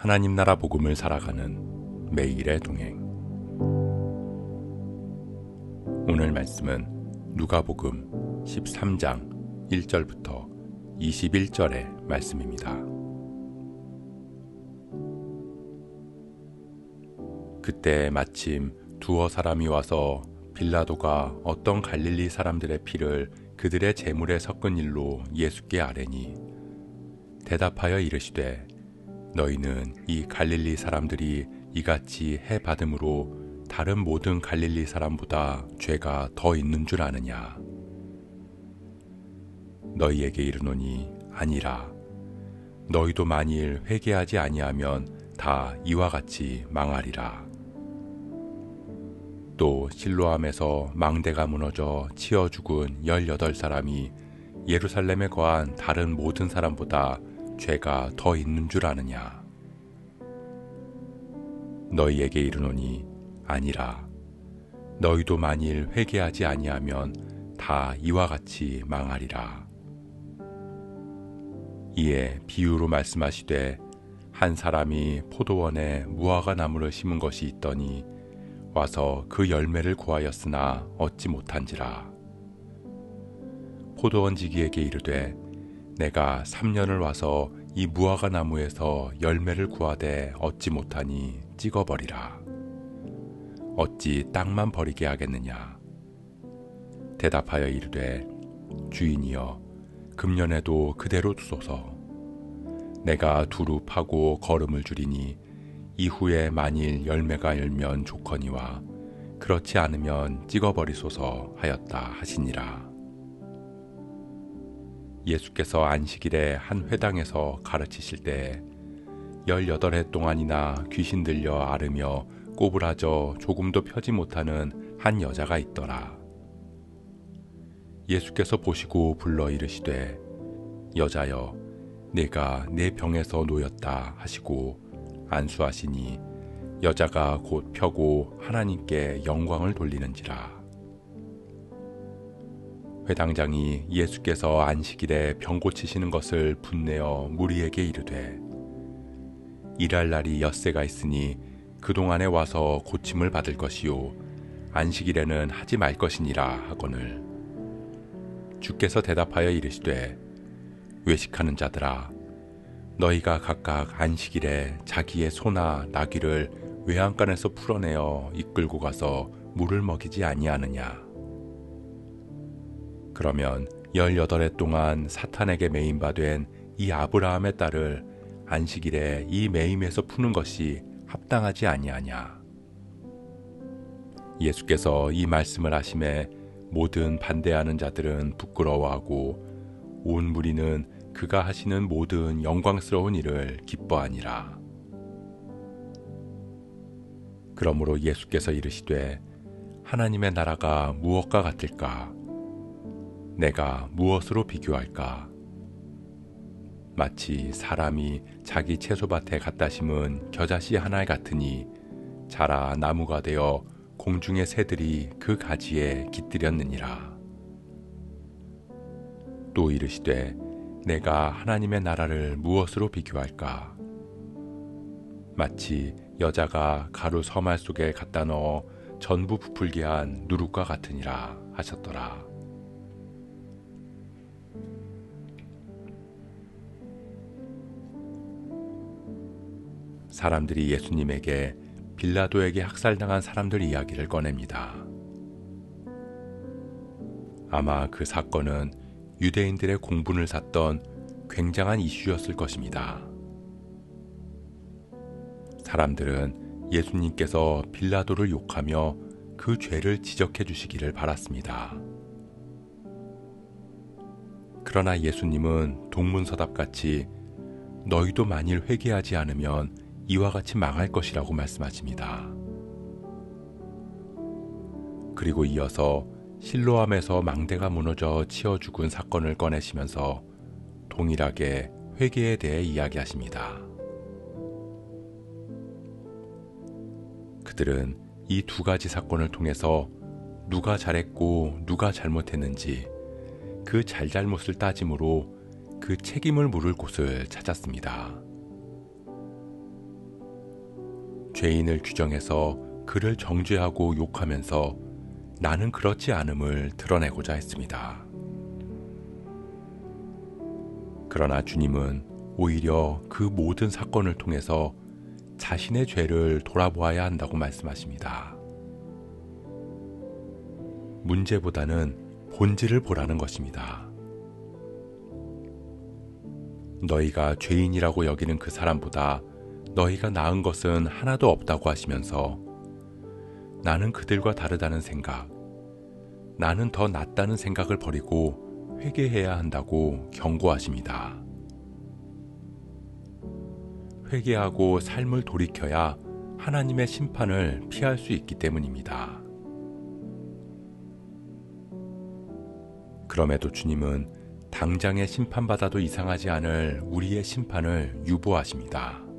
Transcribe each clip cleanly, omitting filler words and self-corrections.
하나님 나라 복음을 살아가는 매일의 동행. 오늘 말씀은 누가복음 13장 1절부터 21절의 말씀입니다. 그때 마침 두어 사람이 와서 빌라도가 어떤 갈릴리 사람들의 피를 그들의 제물에 섞은 일로 예수께 아뢰니, 대답하여 이르시되 너희는 이 갈릴리 사람들이 이같이 해 받음으로 다른 모든 갈릴리 사람보다 죄가 더 있는 줄 아느냐? 너희에게 이르노니 아니라. 너희도 만일 회개하지 아니하면 다 이와 같이 망하리라. 또 실로암에서 망대가 무너져 치어 죽은 18사람이 예루살렘에 거한 다른 모든 사람보다 죄가 더 있는 줄 아느냐? 너희에게 이르노니 아니라. 너희도 만일 회개하지 아니하면 다 이와 같이 망하리라. 이에 비유로 말씀하시되, 한 사람이 포도원에 무화과 나무를 심은 것이 있더니 와서 그 열매를 구하였으나 얻지 못한지라. 포도원지기에게 이르되 내가 3년을 와서 이 무화과 나무에서 열매를 구하되 얻지 못하니 찍어버리라. 어찌 땅만 버리게 하겠느냐? 대답하여 이르되 주인이여, 금년에도 그대로 두소서. 내가 두루 파고 거름을 주리니 이후에 만일 열매가 열면 좋거니와 그렇지 않으면 찍어버리소서 하였다 하시니라. 예수께서 안식일에 한 회당에서 가르치실 때 18해 동안이나 귀신 들려 앓으며 꼬부라져 조금도 펴지 못하는 한 여자가 있더라. 예수께서 보시고 불러 이르시되 여자여, 네가 내 병에서 놓였다 하시고 안수하시니 여자가 곧 펴고 하나님께 영광을 돌리는지라. 회당장이 예수께서 안식일에 병 고치시는 것을 분내어 무리에게 이르되, 일할 날이 엿새가 있으니 그동안에 와서 고침을 받을 것이요 안식일에는 하지 말 것이니라 하거늘. 주께서 대답하여 이르시되, 외식하는 자들아, 너희가 각각 안식일에 자기의 소나 나귀를 외양간에서 풀어내어 이끌고 가서 물을 먹이지 아니하느냐? 그러면 18해 동안 사탄에게 매임바 된 이 아브라함의 딸을 안식일에 이 매임에서 푸는 것이 합당하지 아니하냐? 예수께서 이 말씀을 하심에 모든 반대하는 자들은 부끄러워하고 온 무리는 그가 하시는 모든 영광스러운 일을 기뻐하니라. 그러므로 예수께서 이르시되, 하나님의 나라가 무엇과 같을까? 내가 무엇으로 비교할까? 마치 사람이 자기 채소밭에 갖다 심은 겨자씨 하나 같으니 자라 나무가 되어 공중의 새들이 그 가지에 깃들였느니라. 또 이르시되, 내가 하나님의 나라를 무엇으로 비교할까? 마치 여자가 가루 서말 속에 갖다 넣어 전부 부풀게 한 누룩과 같으니라 하셨더라. 사람들이 예수님에게 빌라도에게 학살당한 사람들 이야기를 꺼냅니다. 아마 그 사건은 유대인들의 공분을 샀던 굉장한 이슈였을 것입니다. 사람들은 예수님께서 빌라도를 욕하며 그 죄를 지적해 주시기를 바랐습니다. 그러나 예수님은 동문서답같이 너희도 만일 회개하지 않으면 이와 같이 망할 것이라고 말씀하십니다. 그리고 이어서 실로암에서 망대가 무너져 치어 죽은 사건을 꺼내시면서 동일하게 회개에 대해 이야기하십니다. 그들은 이 두 가지 사건을 통해서 누가 잘했고 누가 잘못했는지 그 잘잘못을 따짐으로 그 책임을 물을 곳을 찾았습니다. 죄인을 규정해서 그를 정죄하고 욕하면서 나는 그렇지 않음을 드러내고자 했습니다. 그러나 주님은 오히려 그 모든 사건을 통해서 자신의 죄를 돌아보아야 한다고 말씀하십니다. 문제보다는 본질을 보라는 것입니다. 너희가 죄인이라고 여기는 그 사람보다 너희가 나은 것은 하나도 없다고 하시면서 나는 그들과 다르다는 생각, 나는 더 낫다는 생각을 버리고 회개해야 한다고 경고하십니다. 회개하고 삶을 돌이켜야 하나님의 심판을 피할 수 있기 때문입니다. 그럼에도 주님은 당장에 심판받아도 이상하지 않을 우리의 심판을 유보하십니다.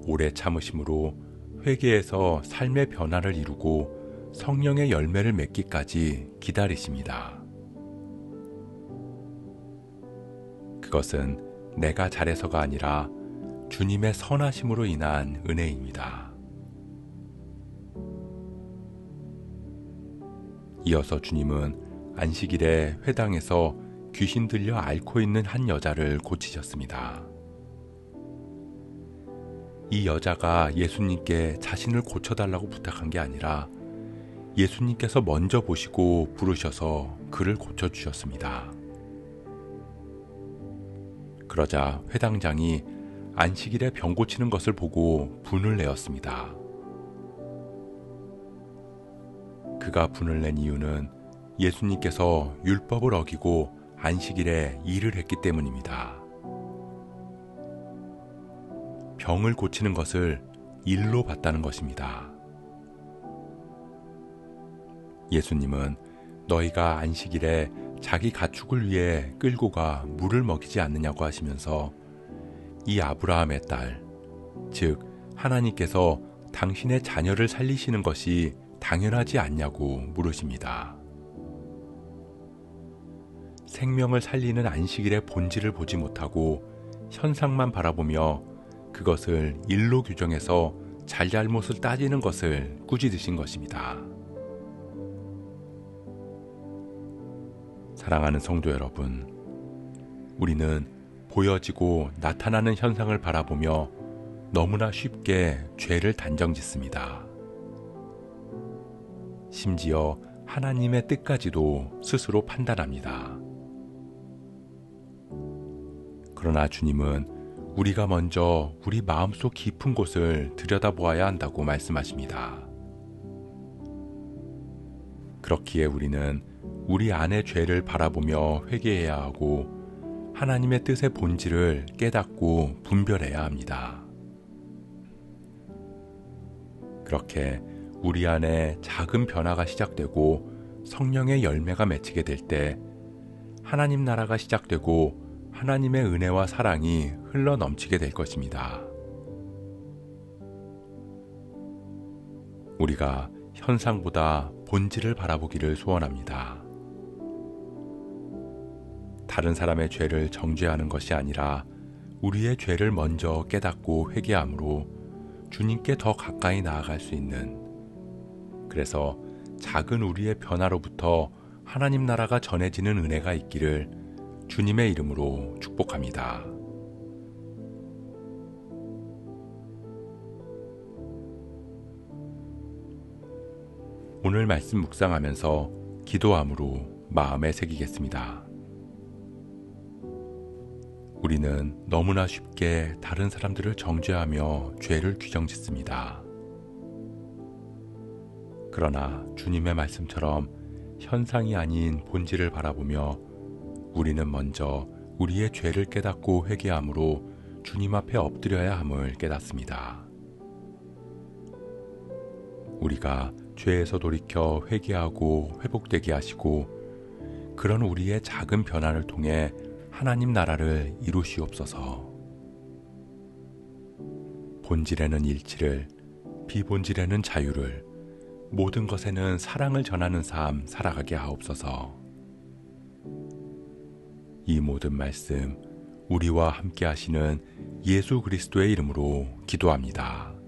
오래 참으심으로 회개해서 삶의 변화를 이루고 성령의 열매를 맺기까지 기다리십니다. 그것은 내가 잘해서가 아니라 주님의 선하심으로 인한 은혜입니다. 이어서 주님은 안식일에 회당에서 귀신 들려 앓고 있는 한 여자를 고치셨습니다. 이 여자가 예수님께 자신을 고쳐달라고 부탁한 게 아니라 예수님께서 먼저 보시고 부르셔서 그를 고쳐주셨습니다. 그러자 회당장이 안식일에 병 고치는 것을 보고 분을 내었습니다. 그가 분을 낸 이유는 예수님께서 율법을 어기고 안식일에 일을 했기 때문입니다. 병을 고치는 것을 일로 봤다는 것입니다. 예수님은 너희가 안식일에 자기 가축을 위해 끌고 가 물을 먹이지 않느냐고 하시면서 이 아브라함의 딸, 즉 하나님께서 당신의 자녀를 살리시는 것이 당연하지 않냐고 물으십니다. 생명을 살리는 안식일의 본질을 보지 못하고 현상만 바라보며 그것을 일로 규정해서 잘잘못을 따지는 것을 꾸짖으신 것입니다. 사랑하는 성도 여러분, 우리는 보여지고 나타나는 현상을 바라보며 너무나 쉽게 죄를 단정짓습니다. 심지어 하나님의 뜻까지도 스스로 판단합니다. 그러나 주님은 우리가 먼저 우리 마음속 깊은 곳을 들여다보아야 한다고 말씀하십니다. 그렇기에 우리는 우리 안의 죄를 바라보며 회개해야 하고 하나님의 뜻의 본질을 깨닫고 분별해야 합니다. 그렇게 우리 안에 작은 변화가 시작되고 성령의 열매가 맺히게 될 때 하나님 나라가 시작되고 하나님의 은혜와 사랑이 흘러 넘치게 될 것입니다. 우리가 현상보다 본질을 바라보기를 소원합니다. 다른 사람의 죄를 정죄하는 것이 아니라 우리의 죄를 먼저 깨닫고 회개함으로 주님께 더 가까이 나아갈 수 있는, 그래서 작은 우리의 변화로부터 하나님 나라가 전해지는 은혜가 있기를 주님의 이름으로 축복합니다. 오늘 말씀 묵상하면서 기도함으로 마음에 새기겠습니다. 우리는 너무나 쉽게 다른 사람들을 정죄하며 죄를 규정짓습니다. 그러나 주님의 말씀처럼 현상이 아닌 본질을 바라보며 우리는 먼저 우리의 죄를 깨닫고 회개함으로 주님 앞에 엎드려야 함을 깨닫습니다. 우리가 죄에서 돌이켜 회개하고 회복되게 하시고 그런 우리의 작은 변화를 통해 하나님 나라를 이루시옵소서. 본질에는 일치를, 비본질에는 자유를, 모든 것에는 사랑을 전하는 삶 살아가게 하옵소서. 이 모든 말씀 우리와 함께 하시는 예수 그리스도의 이름으로 기도합니다.